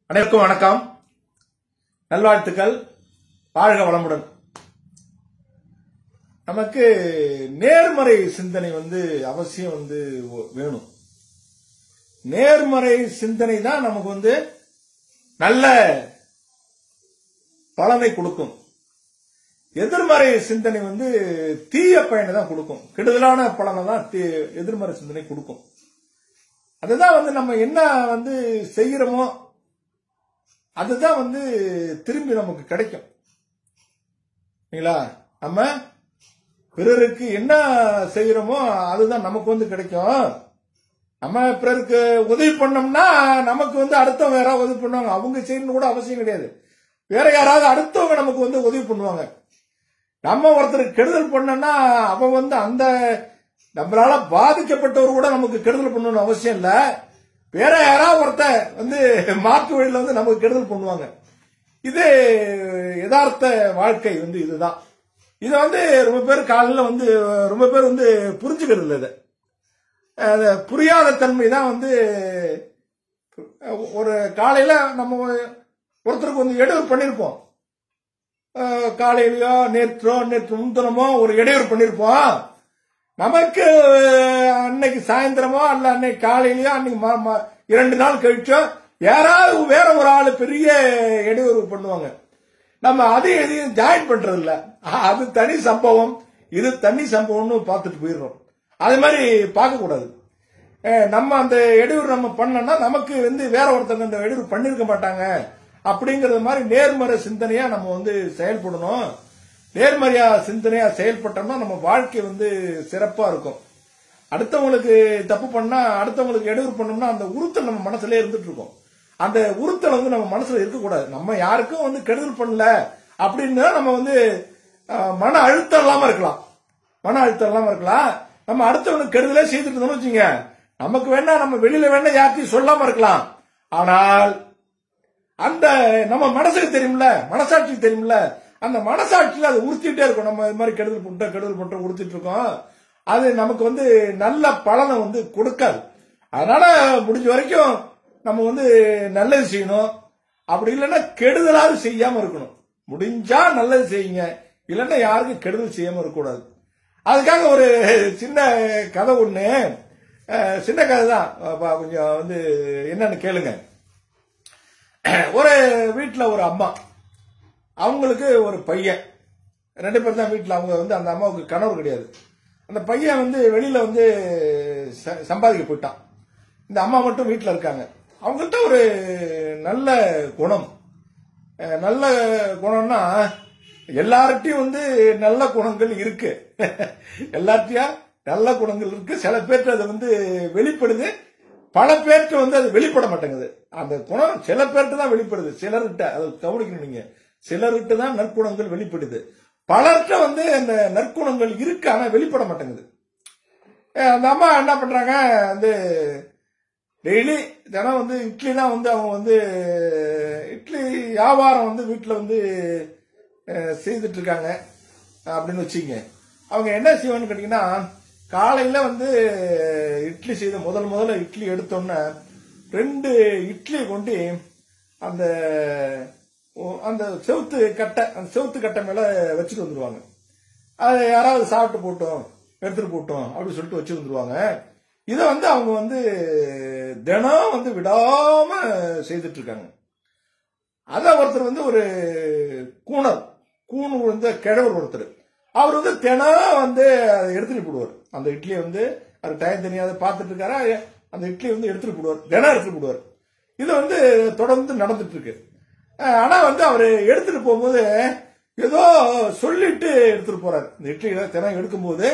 அனைவருக்கும் வணக்கம், நல்வாழ்த்துக்கள், வாழ்க வளமுடன். நமக்கு நேர்மறை சிந்தனை அவசியம் வேணும். நேர்மறை சிந்தனை தான் நமக்கு நல்ல பலனை கொடுக்கும். எதிர்மறை சிந்தனை தீய பயனை தான் கொடுக்கும். கெடுதலான பலனை தான் எதிர்மறை சிந்தனை கொடுக்கும். அதுதான் நம்ம என்ன செய்யறோமோ அதுதான் திரும்பி நமக்கு கிடைக்கும். நம்ம பிறருக்கு என்ன செய்யறோமோ அதுதான் நமக்கு கிடைக்கும். நம்ம பிறருக்கு உதவி பண்ணோம்னா நமக்கு அடுத்தவங்க யாராவது உதவி பண்ணுவாங்க. அவங்க செய்யணும் கூட அவசியம் கிடையாது. வேற யாராவது அடுத்தவங்க நமக்கு உதவி பண்ணுவாங்க. நம்ம ஒருத்தருக்கு கெடுதல் பண்ணோம்னா அவன் அந்த நம்மளால பாதிக்கப்பட்டவர் கூட நமக்கு கெடுதல் பண்ணணும்னு அவசியம் இல்ல. வேற யாராவது ஒருத்தர் மாற்று வழியில நமக்கு கெடுதல் பண்ணுவாங்க. இது யதார்த்த வாழ்க்கை இதுதான். இது ரொம்ப பேர் காலையில ரொம்ப பேர் புரிஞ்சுக்கிறது இல்லை. இதை புரியாத தன்மை தான் ஒரு காலையில நம்ம ஒருத்தருக்கு இடையூறு பண்ணிருப்போம். காலையிலயோ நேற்று முன்தினமோ ஒரு இடையூறு பண்ணிருப்போம். நமக்கு அன்னைக்கு சாயந்தரமோ அல்ல அன்னைக்கு காலையிலயோ அன்னைக்கு 2 நாள் கழிச்சோ யாராவது வேற ஒரு ஆளு பெரிய இடையூறு பண்ணுவாங்க. நம்ம அதையும் ஜாயின் பண்றது இல்ல. அது தனி சம்பவம், இது தனி சம்பவம்னு பார்த்துட்டு போயிடுறோம். அது மாதிரி பார்க்க கூடாது. நம்ம அந்த இடையூறு நம்ம பண்ணோம்னா நமக்கு வேற ஒருத்தங்க அந்த இடையூறு பண்ணிருக்க மாட்டாங்க அப்படிங்கறது மாதிரி நேர்மறை சிந்தனையா நம்ம செயல்படணும். நேர்மறையா சிந்தனையா செயல்பட்டோம்னா நம்ம வாழ்க்கை சிறப்பா இருக்கும். அடுத்தவங்களுக்கு தப்பு பண்ணா அடுத்தவங்களுக்கு இடையூறு பண்ணோம்னா அந்த உறுத்தல் நம்ம மனசுல இருந்துட்டு இருக்கும். அந்த உறுத்தல் நம்ம மனசுல இருக்கக்கூடாது. நம்ம யாருக்கும் கெடுதல் பண்ணல அப்படின்னு நம்ம மன அழுத்தம் இல்லாம இருக்கலாம். மன அழுத்தம் இல்லாம இருக்கலாம். நம்ம அடுத்தவனுக்கு கெடுதலே செய்துட்டு இருந்தோம்னு வச்சுங்க, நமக்கு வேணா நம்ம வெளியில வேணா யார்த்தையும் சொல்லாம இருக்கலாம். ஆனால் அந்த நம்ம மனசுக்கு தெரியும்ல, மனசாட்சிக்கு தெரியும்ல, அந்த மனசாட்சியில அதை உறுத்திட்டே இருக்கும். நம்ம இது மாதிரி கெடுதல் பண்றோம் உறுத்திட்டு இருக்கோம். அது நமக்கு நல்ல பலனை கொடுக்காது. அதனால முடிஞ்ச வரைக்கும் நம்ம நல்லது செய்யணும். அப்படி இல்லைன்னா கெடுதலாவது செய்யாம இருக்கணும். முடிஞ்சா நல்லது செய்யுங்க, இல்லைன்னா யாருக்கும் கெடுதல் செய்யாம இருக்கக்கூடாது. அதுக்காக ஒரு சின்ன கதை ஒண்ணு, சின்ன கதை தான், கொஞ்சம் என்னன்னு கேளுங்க. ஒரு வீட்டுல ஒரு அம்மா, அவங்களுக்கு ஒரு பையன், 2 பேர் தான் வீட்டுல. அவங்க அந்த அம்மாவுக்கு கணவர் கிடையாது. அந்த பையன் வெளியில சம்பாதிக்க போயிட்டான். இந்த அம்மா மட்டும் வீட்டுல இருக்காங்க. அவங்கள்ட்ட ஒரு நல்ல குணம். நல்ல குணம்னா எல்லார்ட்டையும் நல்ல குணங்கள் இருக்கு. எல்லார்ட்டையும் நல்ல குணங்கள் இருக்கு. சில பேர்ட்ட அது வெளிப்படுது, பல பேர்ட்ட அது வெளிப்பட மாட்டேங்குது. அந்த குணம் சில பேர்ட்ட தான் வெளிப்படுது, சிலர்கிட்ட. அதை கவனிக்கணும் நீங்க. சிலர்கிட்ட தான் நற்குணங்கள் வெளிப்படுது, பலர்கிட்ட அந்த நற்குணங்கள் இருக்கு, ஆனா வெளிப்பட மாட்டேங்குது. அந்த அம்மா என்ன பண்றாங்க, டெய்லி தினம் இட்லி தான் அவங்க இட்லி வியாபாரம் வீட்டுல செய்துட்டு இருக்காங்க அப்படின்னு வச்சுங்க. அவங்க என்ன செய்வான்னு கேட்டீங்கன்னா, காலையில இட்லி செய்த முதல்ல இட்லி எடுத்தோன்னே 2 இட்லியை கொண்டு அந்த அந்த செவுத்து கட்டை மேல வச்சுட்டு வந்துருவாங்க. அதை யாராவது சாப்பிட்டு போட்டோம் எடுத்துட்டு போட்டோம் அப்படின்னு சொல்லிட்டு வச்சு வந்துருவாங்க. இதை அவங்க தினம் விடாம செய்துட்டு இருக்காங்க. அத ஒருத்தர் ஒரு கூணு கிழவர் ஒருத்தர், அவர் தினம் அதை எடுத்துட்டு போடுவார். அந்த இட்லியை அது டைம் தனியாக பார்த்துட்டு இருக்காரு. அந்த இட்லி எடுத்துட்டு போடுவார், தினம் எடுத்துட்டு போடுவார். இது தொடர்ந்து நடந்துட்டு இருக்கு. ஆனா அவரு எடுத்துட்டு போகும்போது ஏதோ சொல்லிட்டு எடுத்துட்டு போறாரு. இந்த இட்லி தினம் எடுக்கும்போது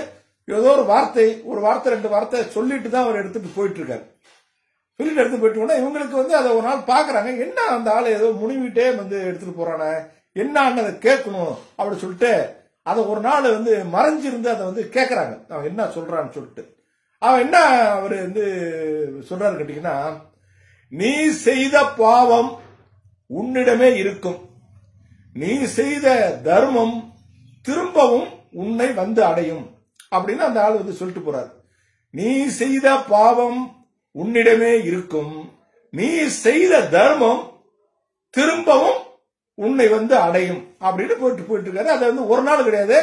ஏதோ ஒரு வார்த்தை 2 வார்த்தை சொல்லிட்டு தான் அவர் எடுத்துட்டு போயிட்டு இருக்காரு. சொல்லிட்டு எடுத்து போயிட்டு இவங்களுக்கு அதை ஒரு நாள் பாக்குறாங்க. என்ன அந்த ஆளு ஏதோ முனிவிட்டே எடுத்துட்டு போறானே, என்னன்னு அதை கேட்கணும் அப்படின்னு சொல்லிட்டு அதை ஒரு நாள் மறைஞ்சிருந்து அதை கேட்கறாங்க, அவன் என்ன சொல்றான்னு சொல்லிட்டு. அவன் என்ன அவரு சொல்றாரு கேட்டீங்கன்னா, நீ செய்த பாவம் உன்னிடமே இருக்கும், நீ செய்த தர்மம் திரும்பவும் உன்னை அடையும் அப்படின்னு அந்த ஆள் சொல்லிட்டு போறாரு. நீ செய்த பாவம் உன்னிடமே இருக்கும், நீ செய்த தர்மம் திரும்பவும் உன்னை வந்து அடையும் அப்படின்னு போயிட்டு இருக்காரு. அது வந்து ஒரு நாள் கிடையாது,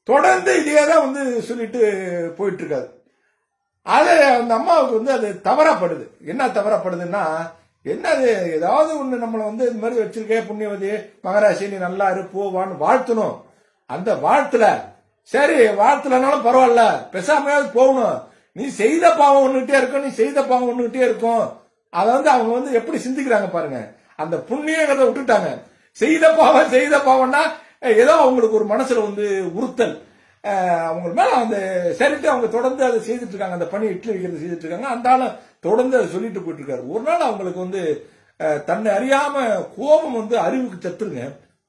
தொடர்ந்து இதேதான் வந்து சொல்லிட்டு போயிட்டு இருக்காரு. அது அந்த அம்மாவுக்கு வந்து அது தவறாப்படுது. என்ன தவறாப்படுதுன்னா, என்னது ஏதாவது ஒண்ணு நம்மளை வந்து இது மாதிரி வச்சிருக்கே புண்ணியவதி மகராசி நீ நல்லா இரு போவான்னு வாழ்த்தணும். அந்த வாழ்த்துல சரி வாழ்த்தலனாலும் பரவாயில்ல, பெசாமையாவது போகணும். நீ செய்த பாவம் ஒண்ணுகிட்டே இருக்கும், நீ செய்த பாவம் ஒண்ணுகிட்டே இருக்கும். அதை வந்து அவங்க வந்து எப்படி சிந்திக்கிறாங்க பாருங்க. அந்த புண்ணியங்கிறத விட்டுட்டாங்க. செய்த பாவம்னா ஏதோ அவங்களுக்கு ஒரு மனசுல வந்து உறுத்தல், அவங்க மேல அந்த சரிட்டு அவங்க தொடர்ந்து அதை செய்துட்டு இருக்காங்க. அந்த பணி இட்லி வைக்கிறது செய்துட்டு இருக்காங்க. அந்த ஆளு தொடர்ந்து அதை சொல்லிட்டு போயிட்டு இருக்காரு. ஒரு நாள் அவங்களுக்கு வந்து தன்னை அறியாம கோபம் வந்து அறிவுக்கு சத்துருங்க.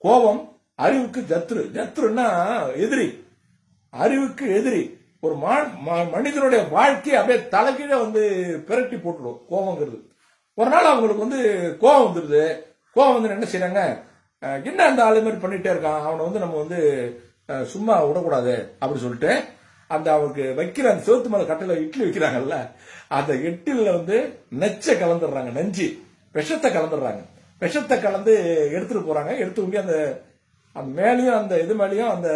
கோபம் அறிவுக்கு ஜத்துருன்னா எதிரி, அறிவுக்கு எதிரி. ஒரு மனிதனுடைய வாழ்க்கையை அப்படியே தலைகீழ வந்து பிரட்டி போட்டுடும் கோபங்கிறது. ஒரு நாள் அவங்களுக்கு வந்து கோபம் வந்துருது. கோபம் வந்து என்ன செய்யறாங்க, என்ன அந்த ஆளு மாதிரி பண்ணிட்டே இருக்கான், அவனை வந்து நம்ம வந்து சும்மா விடக்கூடாது அப்படின்னு சொல்லிட்டு அந்த அவனுக்கு வைக்கிற அந்த சிவத்து மேல கட்டையில இட்லி வைக்கிறாங்கல்ல, அந்த இட்லில வந்து நெச்ச கலந்துடுறாங்க, நெஞ்சு விஷத்தை கலந்துடுறாங்க. விஷத்தை கலந்து எடுத்துட்டு போறாங்க. எடுத்து கொண்டு அந்த மேலையும் அந்த இது மேலையும் அந்த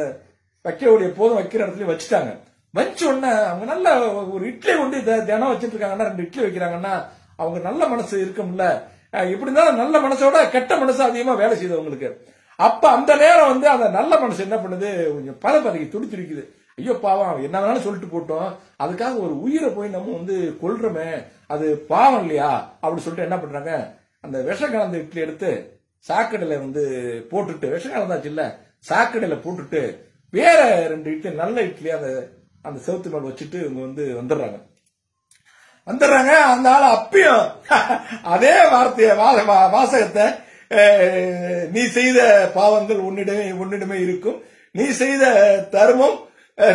வைக்கக்கூடிய போதும் வைக்கிற இடத்துலயும் வச்சுட்டாங்க. வச்ச உடனே அவங்க நல்ல ஒரு இட்லி கொண்டு தினம் வச்சிட்டு இருக்காங்கன்னா, 2 இட்லி வைக்கிறாங்கன்னா அவங்க நல்ல மனசு இருக்கும்ல. இப்படிதான் நல்ல மனசோட கெட்ட மனசு அதிகமா வேலை செய்தவங்களுக்கு. அப்ப அந்த நேரம் வந்து அந்த நல்ல மனசு என்ன பண்ணுது, கொஞ்சம் பதப்பதைக்கு துடிக்குது. ஐயோ பாவம் என்ன வேணாலும் சொல்லிட்டு போட்டோம், அதுக்காக ஒரு உயிரை போய் நம்ம வந்து கொல்றோமே, அது பாவம் இல்லையா அப்படின்னு சொல்லிட்டு என்ன பண்றாங்க, அந்த விஷம் கலந்த இட்லி எடுத்து சாக்கடையில வந்து போட்டுட்டு, விஷம் கலந்தாச்சு இல்ல, சாக்கடையில போட்டுட்டு வேற 2 இட்லி நல்ல இட்லி அந்த செவுத்து மேல வச்சுட்டு இவங்க வந்து வந்துடுறாங்க. அந்த ஆள் அப்பயும் அதே வார்த்தைய வாசகத்தை, நீ செய்த பாவங்கள் உன்னிடமே இருக்கும், நீ செய்த தர்மம்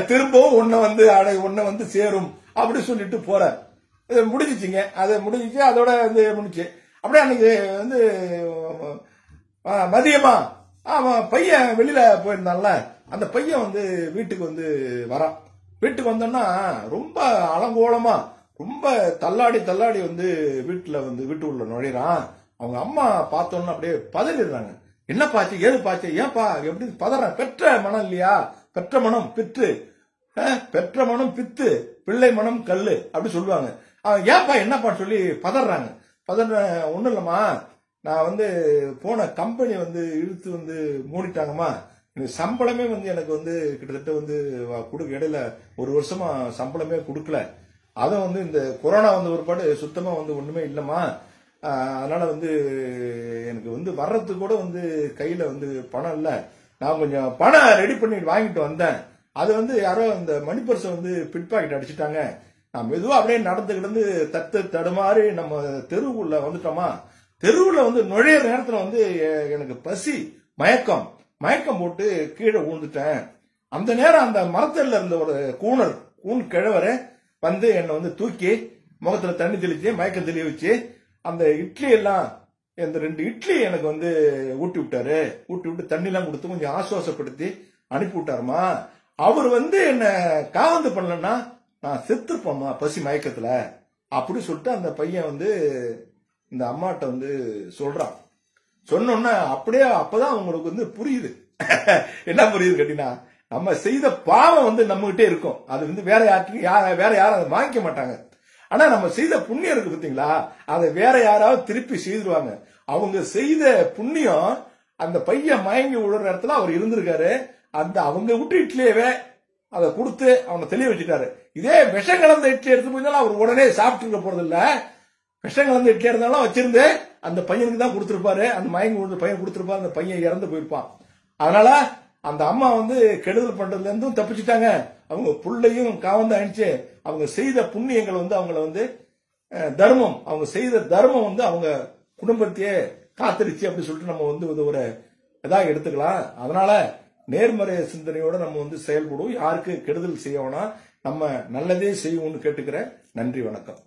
திரும்பவும் உன்னை வந்து சேரும் அப்படி சொல்லிட்டு போற. முடிஞ்சிச்சுங்க. அது முடிஞ்சிச்சு, அதோட வந்து முடிச்சு. அப்படியே அன்னைக்கு வந்து மதியமா அவன் பையன் வெளியில போயிருந்தான்ல, அந்த பையன் வந்து வீட்டுக்கு வந்து வரான். வீட்டுக்கு வந்தோம்னா ரொம்ப அலங்கோலமா ரொம்ப தள்ளாடி வந்து வீட்டுக்குள்ள நுழைறான். அவங்க அம்மா பார்த்தோன்னு அப்படியே பதறிடுறாங்க. என்ன பாச்சு, ஏது பாச்சு, ஏன்பா எப்படி பதறான்? பெற்ற மனம் இல்லையா, பெற்ற மனம் பித்து, பெற்ற மனம் பித்து, பிள்ளை மனம் கல்லு அப்படி சொல்லுவாங்க. ஏன்பா என்னப்பா சொல்லி பதறாங்க. ஒண்ணும் இல்லம்மா, நான் வந்து போன கம்பெனி வந்து இழுத்து வந்து மூடிட்டாங்கம்மா, எனக்கு சம்பளமே வந்து எனக்கு வந்து கிட்டத்தட்ட வந்து இடையில 1 வருஷமா சம்பளமே கொடுக்கல. அதை வந்து இந்த கொரோனா வந்து ஒருபாடு சுத்தமா வந்து ஒண்ணுமே இல்லம்மா, அதனால வந்து எனக்கு வந்து வர்றதுக்கு கூட வந்து கையில வந்து பணம் இல்ல, நான் கொஞ்சம் பணம் ரெடி பண்ணி வாங்கிட்டு வந்தேன், அது வந்து யாரோ இந்த மணி பர்ஸை வந்து பிட் பாக்கெட் அடிச்சுட்டாங்க, நான் மெதுவா அப்படியே நடந்துக்கிட்டு தடுமாறி நம்ம தெருவுக்குள்ள வந்துட்டோமா, தெருவுல வந்து நுழையிற நேரத்துல வந்து எனக்கு பசி மயக்கம் போட்டு கீழே ஊழ்ந்துட்டேன். அந்த நேரம் அந்த மரத்தடில இருந்த ஒரு கூன் கிழவரை வந்து என்னை வந்து தூக்கி முகத்துல தண்ணி தெளிச்சு மயக்கம் தெளிய வச்சு அந்த இட்லி எல்லாம், இந்த 2 இட்லி எனக்கு வந்து ஊட்டி விட்டு தண்ணி எல்லாம் கொடுத்து கொஞ்சம் ஆசுவாசப்படுத்தி அனுப்பி விட்டாருமா. அவர் வந்து என்ன காவந்து பண்ணலன்னா நான் செத்துருப்போம்மா பசி மயக்கத்துல அப்படி சொல்லிட்டு அந்த பையன் வந்து இந்த அம்மாட்ட வந்து சொல்றான். சொன்னோன்னா அப்படியே அப்பதான் அவங்களுக்கு வந்து புரியுது. என்ன புரியுது கேட்டீங்கன்னா, நம்ம செய்த பாவம் வந்து நம்ம கிட்டே இருக்கும், அது வந்து வேற யாரும் அதை வாங்கிக்க மாட்டாங்க. ஆனா நம்ம செய்த புண்ணியம் இருக்கு பாத்தீங்களா, அதை வேற யாராவது திருப்பி செய்திருவாங்க. அவங்க செய்த புண்ணியம் அந்த பையன் மயங்கி விழுற இடத்துல அவர் இருந்திருக்காரு, அந்த அவங்க விட்டு இட்லியவே அதை கொடுத்து அவனை தெளிய வச்சுட்டாரு. இதே விஷம் கலந்த இட்லி எடுத்து போயிருந்தாலும் அவர் உடனே சாப்பிட்டு இருக்க போறது இல்ல, விஷம் கலந்த இட்லி இருந்தாலும் வச்சிருந்து அந்த பையனுக்கு தான் கொடுத்திருப்பாரு, அந்த மயங்கி விழுந்த பையன் கொடுத்திருப்பாரு, அந்த பையன் இறந்து போயிருப்பான். அதனால அந்த அம்மா வந்து கெடுதல் பண்றதுல இருந்தும் தப்பிச்சுட்டாங்க, அவங்க புள்ளையும் காவந்து அணிச்சு அவங்க செய்த புண்ணியங்கள் வந்து அவங்கள வந்து தர்மம், அவங்க செய்த தர்மம் வந்து அவங்க குடும்பத்தையே காத்திருச்சு அப்படி சொல்லிட்டு நம்ம வந்து ஒரு இதா எடுத்துக்கலாம். அதனால நேர்மறை சிந்தனையோட நம்ம வந்து செயல்படுவோம், யாருக்கு கெடுதல் செய்யணும்னா நம்ம நல்லதே செய்வோம்னு கேட்டுக்கிறேன். நன்றி, வணக்கம்.